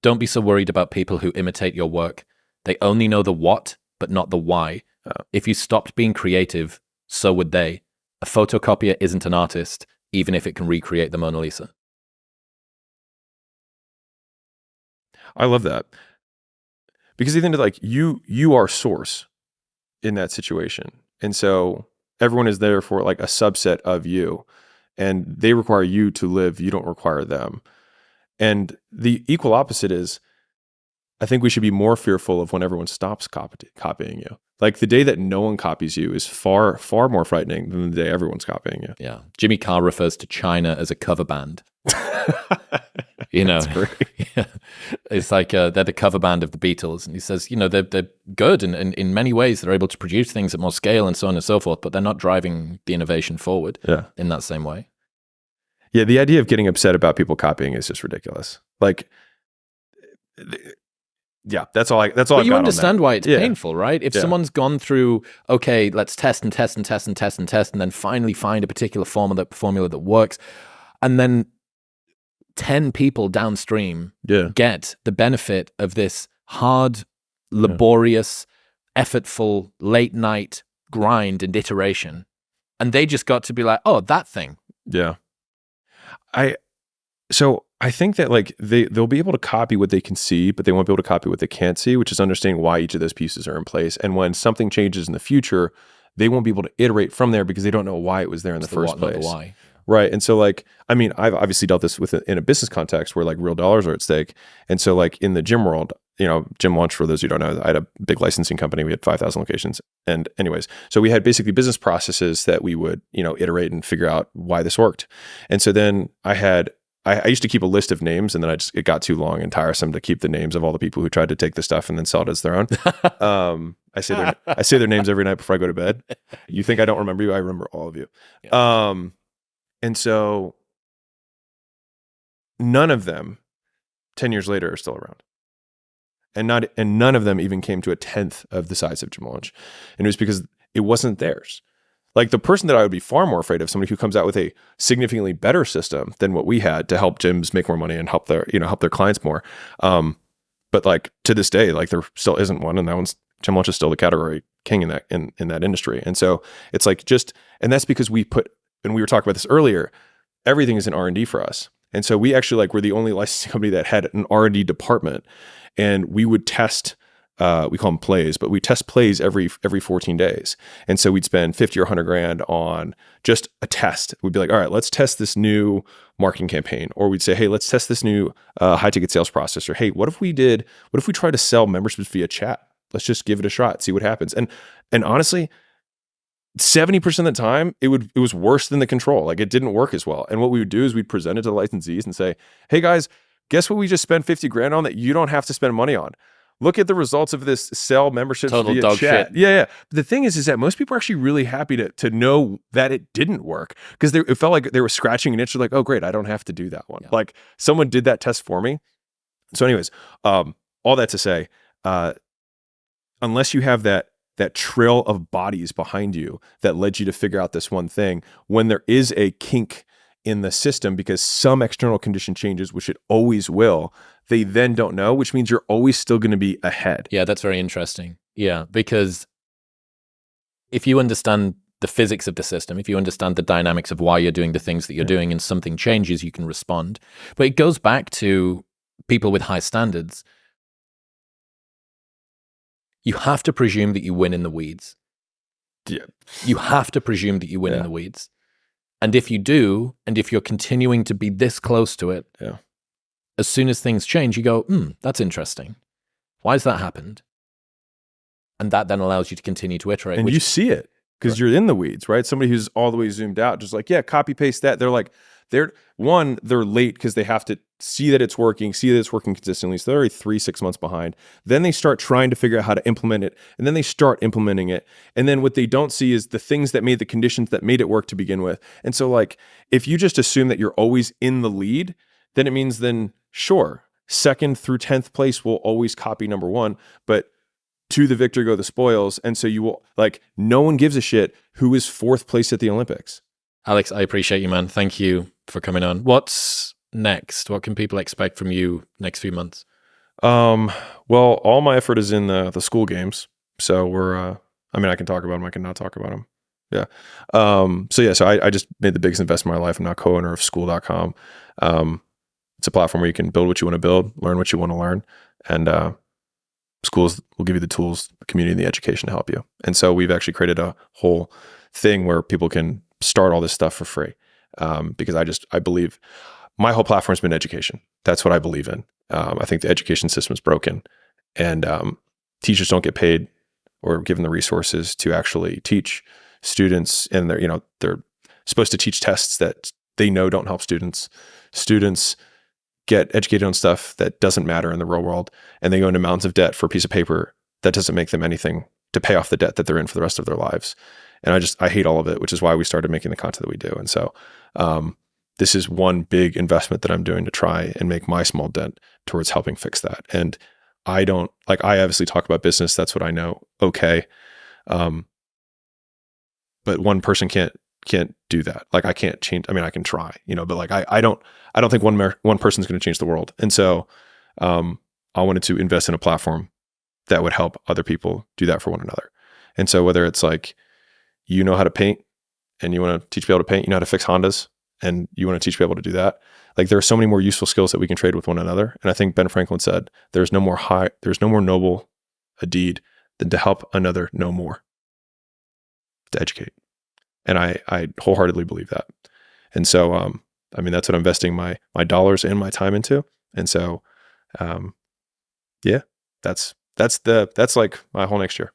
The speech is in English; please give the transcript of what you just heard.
Don't be so worried about people who imitate your work. They only know the what, but not the why. If you stopped being creative, so would they. A photocopier isn't an artist, even if it can recreate the Mona Lisa. I love that. Because at the end of like you are source in that situation. And so everyone is there for like a subset of you, and they require you to live. You don't require them. And the equal opposite is, I think we should be more fearful of when everyone stops copying you. Like the day that no one copies you is far, far more frightening than the day everyone's copying you. Yeah. Jimmy Carr refers to China as a cover band. You know, yeah. It's like they're the cover band of the Beatles. And he says, you know, they're good. And in many ways, they're able to produce things at more scale and so on and so forth, but they're not driving the innovation forward in that same way. Yeah, the idea of getting upset about people copying is just ridiculous. Like, yeah, that's all. But you understand why it's painful, right? If someone's gone through, okay, let's test and test and test and test and test, and then finally find a particular formula that works, and then 10 people downstream get the benefit of this hard, laborious, effortful, late night grind and iteration, and they just got to be like, oh, that thing. Yeah. So I think that like they'll be able to copy what they can see, but they won't be able to copy what they can't see, which is understanding why each of those pieces are in place. And when something changes in the future, they won't be able to iterate from there because they don't know why it was there in the first place. Not the why. Right. And so like, I mean, I've obviously dealt this with in a business context where like real dollars are at stake. And so like in the gym world, you know, Gym Launch, for those who don't know, I had a big licensing company. We had 5,000 locations. And anyways, so we had basically business processes that we would, you know, iterate and figure out why this worked. And so then I used to keep a list of names, and then it got too long and tiresome to keep the names of all the people who tried to take the stuff and then sell it as their own. I say their names every night before I go to bed. You think I don't remember you? I remember all of you. Yeah. And so none of them 10 years later are still around. And none of them even came to a 10th of the size of Gym Launch. And it was because it wasn't theirs. Like the person that I would be far more afraid of, somebody who comes out with a significantly better system than what we had to help gyms make more money and help their clients more. But like to this day, like there still isn't one, and Gym Launch is still the category king in that industry. And so it's like and that's because and we were talking about this earlier, everything is in R&D for us. And so we actually were the only licensing company that had an R&D department, and we would test, we call them plays, but we test plays every 14 days. And so we'd spend 50 or 100 grand on just a test. We'd be like, all right, let's test this new marketing campaign. Or we'd say, hey, let's test this new high ticket sales process. Or hey, what if we tried to sell memberships via chat? Let's just give it a shot, see what happens. And honestly, 70% of the time, it was worse than the control. Like it didn't work as well. And what we would do is we'd present it to the licensees and say, hey guys, guess what we just spent 50 grand on that you don't have to spend money on? Look at the results of this sell memberships Total via dog chat. Shit. Yeah. But the thing is that most people are actually really happy to know that it didn't work, because it felt like they were scratching an itch. They're like, oh great, I don't have to do that one. Yeah. Like someone did that test for me. So anyways, all that to say, unless you have that trail of bodies behind you that led you to figure out this one thing, when there is a kink in the system because some external condition changes, which it always will, they then don't know, which means you're always still going to be ahead. Yeah, that's very interesting. Yeah, because if you understand the physics of the system, if you understand the dynamics of why you're doing the things that you're doing, and something changes, you can respond. But it goes back to people with high standards. You have to presume that you win in the weeds. Yeah. You have to presume that you win in the weeds. And if you do, and if you're continuing to be this close to it, as soon as things change, you go, that's interesting. Why has that happened? And that then allows you to continue to iterate. And you see it because you're in the weeds, right? Somebody who's all the way zoomed out, just like, copy paste that. They're like, they're late because they have to see that it's working consistently. So they're already 3-6 months behind. Then they start trying to figure out how to implement it. And then they start implementing it. And then what they don't see is the things that made the conditions that made it work to begin with. And so like, if you just assume that you're always in the lead, then it means sure, 2nd through 10th place will always copy number 1, but to the victor go the spoils. And so you will, like, no one gives a shit who is 4th place at the Olympics. Alex, I appreciate you, man. Thank you for coming on. What's next? What can people expect from you next few months? Well, all my effort is in the Skool Games. So we're, I mean, I can talk about them. I can not talk about them. Yeah. So I just made the biggest investment of my life. I'm now co-owner of Skool.com. It's a platform where you can build what you want to build, learn what you want to learn, and schools will give you the tools, the community, and the education to help you. And so we've actually created a whole thing where people can start all this stuff for free. Because I believe my whole platform has been education. That's what I believe in. I think the education system is broken, and teachers don't get paid or given the resources to actually teach students. And they're supposed to teach tests that they know don't help students. Students get educated on stuff that doesn't matter in the real world, and they go into mountains of debt for a piece of paper that doesn't make them anything to pay off the debt that they're in for the rest of their lives. And I hate all of it, which is why we started making the content that we do. And so this is one big investment that I'm doing to try and make my small dent towards helping fix that. And I obviously talk about business. That's what I know. Okay. But one person can't do that. Like, I can't change. I mean, I can try, but like, I don't think one person's going to change the world. And so, I wanted to invest in a platform that would help other people do that for one another. And so whether it's like, how to paint and you want to teach people to paint, how to fix Hondas and you want to teach people to do that. Like, there are so many more useful skills that we can trade with one another. And I think Ben Franklin said, there's no more noble a deed than to help another know more, to educate. And I wholeheartely believe that. And so, I mean, that's what I'm investing my dollars and my time into. And so, yeah, that's like my whole next year.